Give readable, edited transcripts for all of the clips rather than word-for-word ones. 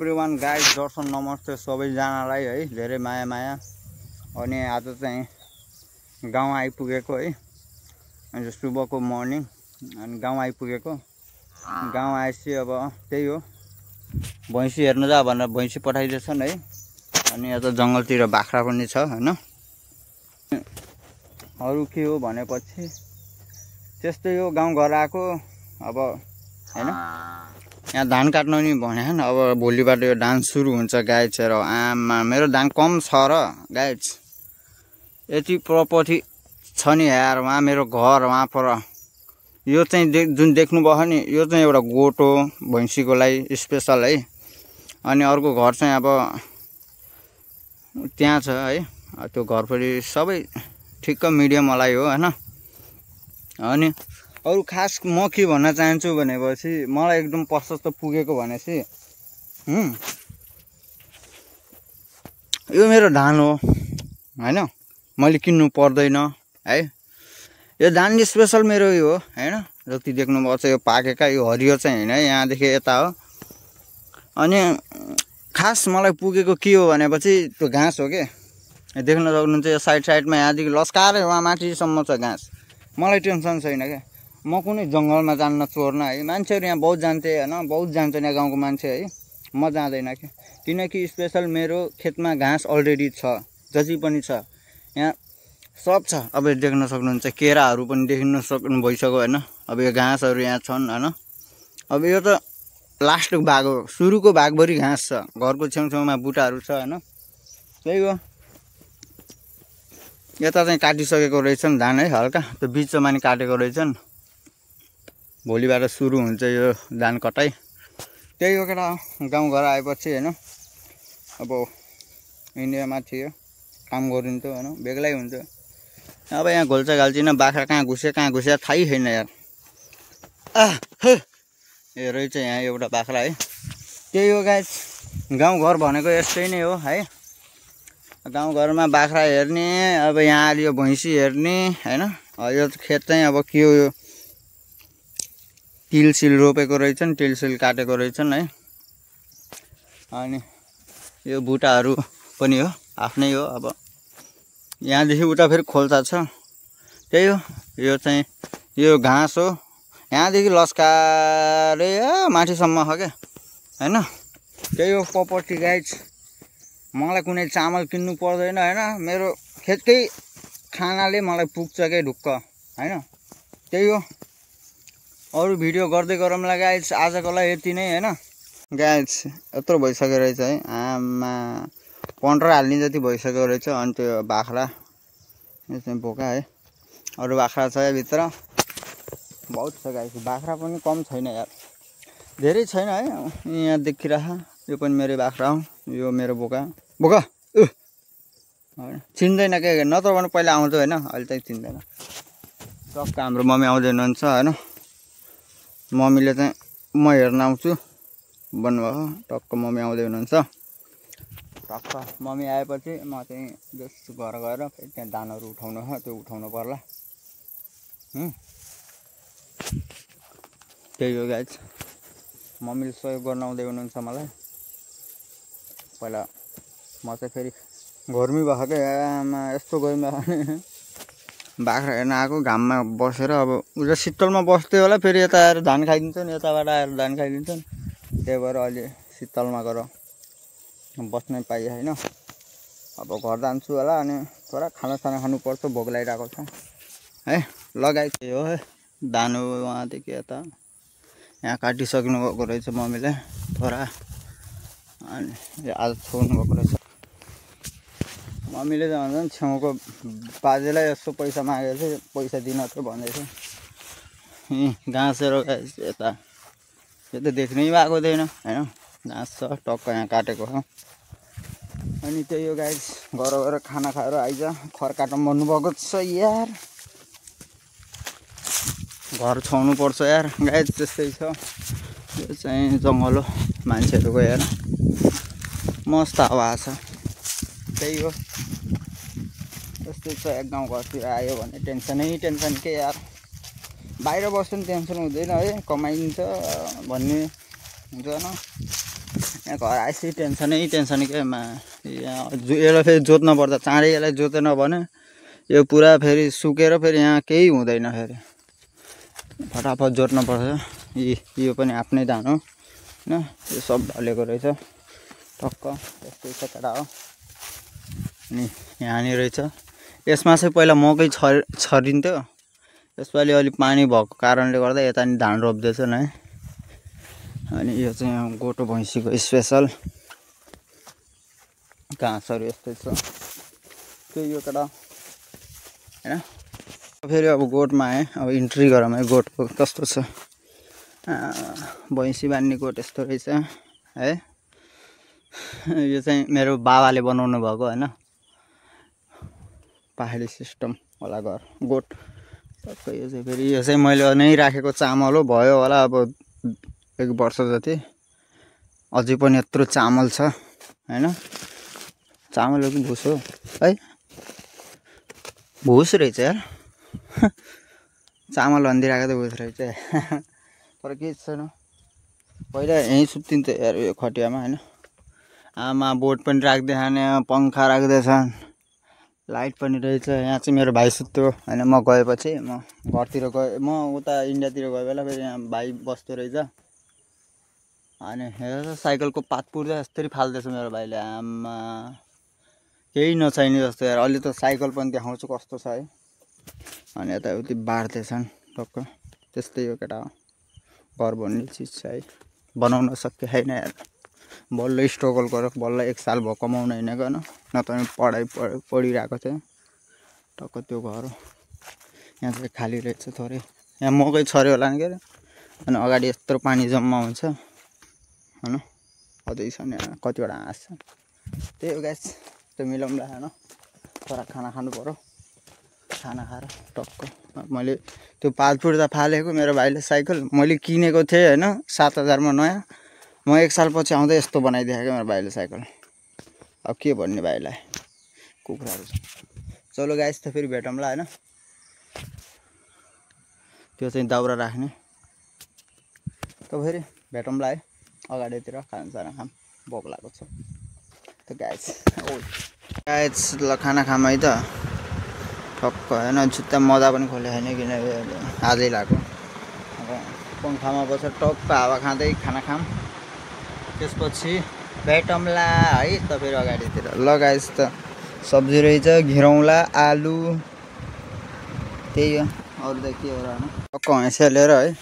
Everyone guys दर्शन नमस्ते सबैजनालाई है धेरै माया माया अनि आज चाहिँ गाउँ आइपुगेको है अनि सुबहको मर्निङ अनि गाउँ आइपुगेको गाउँ आएपछि अब त्यही हो भैँसी हेर्न जा भनेर भैँसी पठाइदिएछन् है अनि यता जंगलतिर बाख्रा पनि छ हैन अरु के हो भनेपछि त्यस्तै हो गाउँ घर आको अब हैन यहाँ धान काट्नु नि भने अब भोलिबाट यो धान सुरु हुन्छ गाइस र आमा मेरो धान कम छ र गाइस यति प्रपर्टी छ नि यार वहाँ मेरो घर वहाँ पर यो चाहिँ जुन देख्नु भयो नि यो चाहिँ एउटा गोठो भैँसीको लागि स्पेशल है अनि अर्को घर चाहिँ अब त्यहाँ छ है त्यो घर पनि सबै ठिक्क मिडियम वाला हो हैन अनि अरु खास म के भन्न चाहन्छु भनेपछि मलाई एकदम प्रशस्त पुगेको भनेपछि यो मेरो धान हो हैन मैले किन्नु पर्दैन है यो धान स्पेशल मेरो हो हैन जति देख्नु भएको छ यो पाकेका यो हरियो चाहिँ हैन यहाँदेखि यता हो अनि खास मलाई पुगेको के हो भनेपछि त्यो घाँस हो के देख्न सक्नुहुन्छ यो साइडमा यहाँदेखि लस्काएर वहाँ माथिसम्म छ घाँस मलाई टेन्सन छैन के म कुनै जंगलमा जान्न चोर्न है मान्छेहरु यहाँ बहुत जान्थे हैन बहुत जान्छन् यहाँ गाउँको मान्छे है म जाँदैन के किनकि स्पेशल मेरो खेतमा घाँस अलरेडी छ जति पनि छ यहाँ सब छ अब देख्न सक्नुहुन्छ केराहरु पनि देख्न सक्नु भइसक्यो हैन अब यो घाँसहरु यहाँ छन् हैन अब यो त लास्टको भाग हो सुरुको भागभरि घाँस छ घरको छेउछेउमा बुटाहरु छ हैन त्यही हो यता चाहिँ काटिसकेको रहेछन् धान है हल्का त्यो बीचमा नि काटेको रहेछन् भोलिबाट सुरु हुन्छ यो धान कटाई त्यही हो केटा गाउँ घर आएपछि हैन अब इन्डियामा थियो काम गरिन्थ्यो हैन बेग्लै हुन्थ्यो अब यहाँ घोल्चा घाल्चिन बाख्रा कहाँ घुसे थाहै छैन यार ए रहेछ यहाँ एउटा बाख्रा है त्यही हो गाइस गाउँ घर भनेको यस्तै नै हो है गाउँ घरमा बाख्रा हेर्ने अब यहाँ अलि यो भैँसी हेर्ने हैन यो खेत चाहिँ अब के हो यो तिलसिल रोपेको रहेछन् तिलसिल काटेको रहेछन् है अनि यो बुटाहरु पनि हो आफ्नै हो अब यहाँदेखि उता फेरि खोल्सा छ त्यही हो यो चाहिँ यो घाँस हो यहाँदेखि लस्कारे माथिसम्म हो के हैन त्यही हो प्रपर्टी गाइस मलाई कुनै चामल किन्नु पर्दैन हैन मेरो खेतकै खानाले मलाई पुग्छ के ढुक्क हैन त्यही हो अरु भिडियो गर्दै गरौँला गाइस आजको लागि यति नै हैन गाइस यत्रो भइसक्यो रहेछ है आमा 15 हाल्ने जति भइसक्यो रहेछ अनि त्यो बाख्रा यो चाहिँ बोका है अरु बाख्रा छ भित्र बहुत छ गाइस बाख्रा पनि कम छैन यार धेरै छैन है यहाँ देखिरहा यो पनि मेरो बाख्रा हो यो मेरो बोका चिन्दैन के नत्र भने पहिला आउँथ्यो हैन अहिले चाहिँ चिन्दैन टक्क हाम्रो मम्मी आउँदै हुनुहुन्छ हैन मम्मीले चाहिँ म हेर्न आउँछु भन्नुभयो टक्क मम्मी आउँदै हुनुहुन्छ टक्क मम्मी आएपछि म चाहिँ जस्तो घर गएर फेरि त्यहाँ धानहरु उठाउनु हो त्यो उठाउनु पर्ला त्यही हो गाइस मम्मीले सहयोग गर्न आउँदै हुनुहुन्छ मलाई पहिला म चाहिँ फेरि गर्मी भएको के आमा यस्तो गर्मी भयो बाख्रा हेर्न आएको घाममा बसेर अब उता शीतलमा बस्दै होला फेरि यता आएर धान खाइदिन्छन् यताबाट आएर धान खाइदिन्छन् त्यही भएर अहिले शीतलमा गएर बस्नै पाइए हैन अब घर जान्छु होला अनि थोडा खानासाना खानुपर्छ भोक लागिरहेको छ है लगाइ हो है धान हो वहाँदेखि यता यहाँ काटिसक्नु भएको रहेछ मम्मीले थोडा अनि आज छोड्नु भएको रहेछ मम्मीले चाहिँ भन्छन् छेउको बाजेलाई यस्तो पैसा मागेको थियो पैसा दिन थियो भन्दै थियो घाँसेर यता यो त देख्नै भएको थिएन हैन घाँस छ टक्क यहाँ काटेको हो अनि त्यही हो गाइस घर गएर खाना खाएर आइज खर काट्न भन्नुभएको छ यार घर छाउनु पर्छ यार गाइस त्यस्तै छ यो चाहिँ जंगल हो मान्छेहरुको यार मस्त हावा छ त्यही हो यस्तै छ गाउँ घरतिर आयो भने टेन्सन के यार बाहिर बस्नु टेन्सन हुँदैन है कमाइन्छ भन्ने हुन्छ न यहाँ घर आएपछि टेन्सनै के यसलाई फेरि जोत्न पर्दा चाँडै यसलाई जोतेन भने यो पुरा फेरि सुकेर फेरि यहाँ केही हुँदैन फेरि फटाफट जोत्न पर्छ। यो पनि आफ्नै धान हो हैन यो सब ढलेको रहेछ टक्क यस्तै छ केटा हो। अनि यहाँनिर रहेछ यसमा चाहिँ पहिला मकै छरिन्थ्यो यसपालि अलि पानी भएको कारणले गर्दा यता नि धान रोप्दैछन् है। अनि यो चाहिँ गोठो भैँसीको स्पेसल घाँसहरू यस्तै छ त्यो यो केटा हैन। फेरि अब गोठमा आएँ अब इन्ट्री गरौँ है गोठको कस्तो छ। भैँसी बान्ने गोठ यस्तो रहेछ है। यो चाहिँ मेरो बाबाले बनाउनु भएको हैन पहाडी सिस्टम होला घर गोठ टक्क। यो चाहिँ फेरि यो चाहिँ मैले नै राखेको चामल हो भयो होला अब 1 वर्ष जति अझै पनि यत्रो चामल छ हैन। चामल हो कि भुस हो है भुस रहेछ यार चामल भनिदिरहेको त भुस रहेछ तर केही छैन। पहिला यहीँ सुत्तिन्थ्यो यार यो खटियामा हैन। आमा बोट पनि राख्दै खाने पङ्खा राख्दैछन् लाइट पनि रहेछ। यहाँ चाहिँ मेरो भाइ सुत्यो हैन म गएपछि म घरतिर गएँ म उता इन्डियातिर गए बेला फेरि यहाँ भाइ बस्दो रहेछ। अनि हेर साइकलको पात पुर्दा यस्तरी फाल्दैछ मेरो भाइले आमा केही नचाहिने जस्तो यार। अलि त साइकल पनि देखाउँछु कस्तो छ है। अनि यताउति बार्दैछन् टक्क त्यस्तै हो केटा घर भन्ने चिज छ है बनाउन सक्यो छैन यार। बल्ल स्ट्रगल गर बल्ल 1 साल भयो कमाउन हिँडेको न त पढाइ पढिरहेको थिएँ टक्क त्यो घर हो। यहाँ चाहिँ खाली रहेछ थोरै यहाँ मकै छर्यो होला नि के अनि अगाडि यत्रो पानी जम्मा हुन्छ हैन। अझै छ नि कतिवटा हाँस छ त्यही हो गाइस त्यो मिलाउँला हैन। छोरा खाना खानु पर्यो खाना खाएर टक्क मैले त्यो पात पुर्दा फालेको मेरो भाइले साइकल मैले किनेको थिएँ हैन 7000 मा नयाँ। म 1 साल पछि आउँदा यस्तो बनाइदिएको मेरो भाइले साइकल। अब के भन्ने भाइलाई कुखुराहरू चलो गाइस त फेरि भेटौँला हैन। त्यो चाहिँ दाउरा राख्ने त फेरि भेटौँला है अगाडितिर खाना खाम भोक लागेको छ त गाइस ल खाना खाम है त ठक्क हैन। जुत्ता मजा पनि खोले छैन किन आजै लाग्यो अब पङ्खामा बसेर टक्क हावा खाँदै खाना खाम त्यसपछि भेटौँला है त फेरि अगाडितिर। ल गाइस त सब्जी रहेछ घिरौँला आलु त्यही हो अरू त के हो र हैन। टक्क हैँसिया लिएर है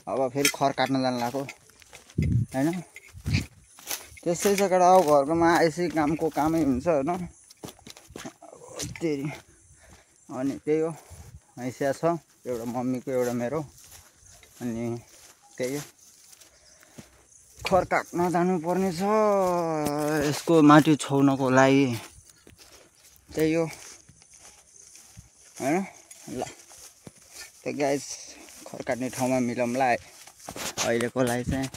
अब फेरि खर काट्न जानु लाग्यो हैन। त्यस्तै छ केटा अब घरकोमा आएपछि कामको कामै हुन्छ हैन। त्यही अनि त्यही हो हैँसिया छ एउटा मम्मीको एउटा मेरो अनि त्यही हो खर काट्न जानुपर्ने छ यसको माटी छाउनको लागि त्यही हो हैन। ल त गाइस खर काट्ने ठाउँमा मिलाउँला है अहिलेको लागि चाहिँ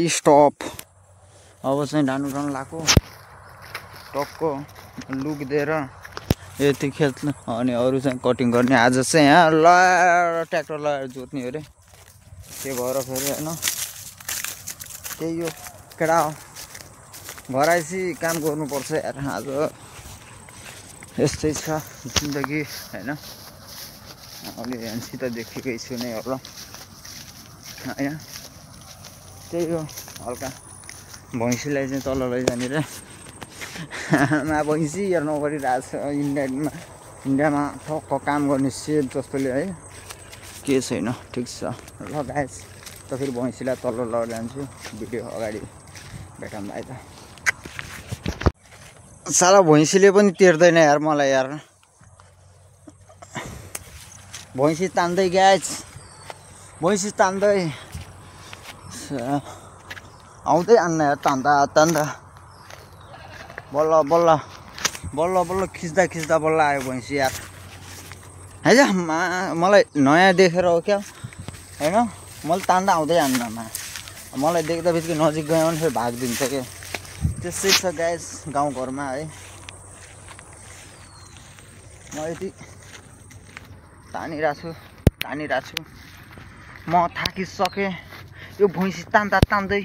स्टप। अब चाहिँ डानु लाग्यो टक्क लुक दिएर यति खेल्नु अनि अरू चाहिँ कटिङ गर्ने। आज चाहिँ यहाँ लगाएर ट्र्याक्टर लगाएर जोत्ने अरे के भएर फेरि हैन त्यही हो केटा हो घर आएपछि काम गर्नुपर्छ यार। आज यस्तै छ जिन्दगी हैन। अलि हेन्सित देखेकै छु नै होला हैन। त्यही हो हल्का भैँसीलाई चाहिँ तल लैजाने रे मा भैँसी हेर्नु गरिरहेको छ इन्डियामा ठक्क काम गर्ने सेफ जस्तोले है के छैन ठिक छ। ल गाइस त फेरि भैँसीलाई तल लगेर जान्छु भिडियो अगाडि भेटौँला है त। साला भैँसीले पनि तेर्दैन यार मलाई यार भैँसी तान्दै गाइस भैँसी तान्दै आउँदै आन्न यार तान्दा बल्ल बल्ल बल्ल बल्ल खिच्दा बल्ल आयो भैँसी यार है जा मलाई नयाँ देखेर हो क्या हैन। मैले तान्दा आउँदै आन्नमा मलाई देख्दा बित्तिकै नजिक गयो भने फेरि भागिदिन्छ क्या त्यसै छ गाइस गाउँघरमा है। म यति तानिरहेको छु म थाकिसकेँ यो भैँसी तान्दै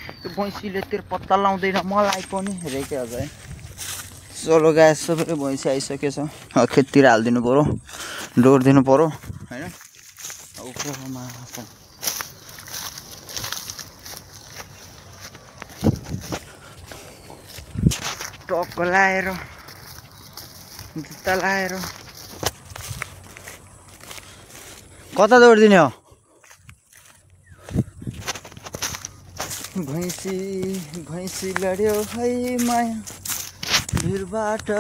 त्यो भैँसीले तेरो पत्ता लाउँदैन मलाई पनि रेके अझ है। चलो गाइस सबै भैँसी आइसकेछ। खेततिर हालिदिनु पऱ्यो, डोर दिनु पऱ्यो होइन। उफ्रोमा टक्क लाएर जुत्ता लाएर कता दौडिदिने हो? भैँसी भैँसी लड्यो है माया भिरबाट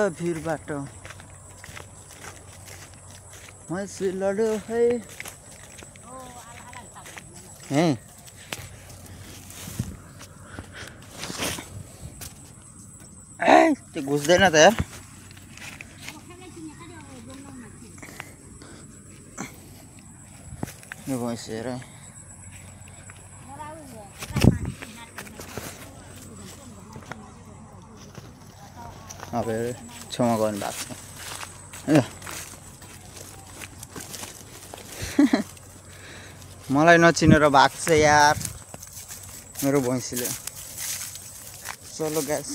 भैँसी लड्यो है। त्यो घुस्दैन त यार। यो भैँसी हेर अब छेउमा गर्नु भएको छ। मलाई नचिनेर भएको छ यार मेरो भैँसीले। चलो ग्यास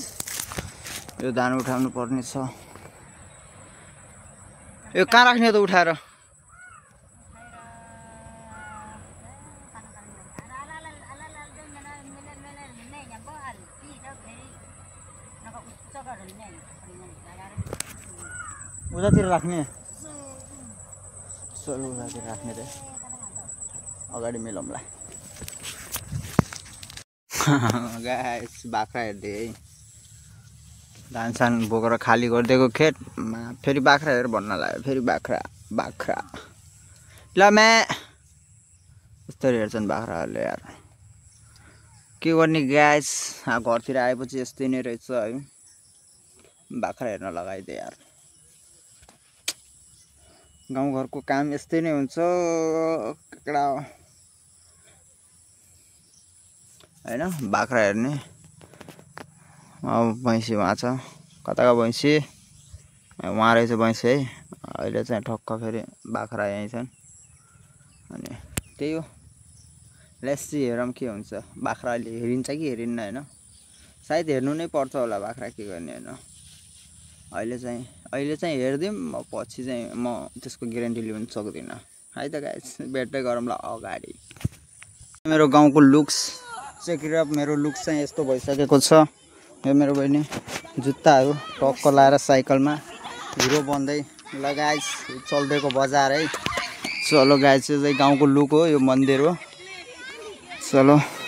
यो धान उठाउनु पर्ने छ। यो कहाँ राख्ने त उठाएर? उतातिर राख्ने? चलो उतातिर राख्ने त अगाडि मिलाउँला। गाइस बाख्रा हेर्दै है, धान सान बोकेर खाली गरिदिएको खेतमा फेरि बाख्रा हेर भन्न लाग्यो। फेरि बाख्रा ल म्या यस्तरी हेर्छन् बाख्राहरूले यार। के गर्ने गाइस, घरतिर आएपछि यस्तै नै रहेछ है। बाख्रा हेर्न लगाइदिए यार। गाउँघरको काम यस्तै नै हुन्छ केटा होइन। बाख्रा हेर्ने। अब भैँसी वहाँ छ, कताको भैँसी वहाँ रहेछ भैँसी है। अहिले चाहिँ ठक्क फेरि बाख्रा यहीँ छन्। अनि त्यही हो, लेट्स हेरौँ के हुन्छ। बाख्रा अहिले हेरिन्छ कि हेरिन्न होइन। सायद हेर्नु नै पर्छ होला बाख्रा, के गर्ने होइन। अहिले चाहिँ हेरिदिउँ, पछि चाहिँ म त्यसको ग्यारेन्टी लिन सक्दिनँ है त गाइस। भेट्दै गरौँला अगाडि। मेरो गाउँको लुक्स चेक। मेरो लुक्स चाहिँ यस्तो भइसकेको छ। यो मेरो बहिनी जुत्ताहरू टक्क लाएर साइकलमा हिरो बन्दै। ल गाइस चल्देको बजार है। चलो गाइस यो चाहिँ गाउँको लुक हो, यो मन्दिर हो। चलो।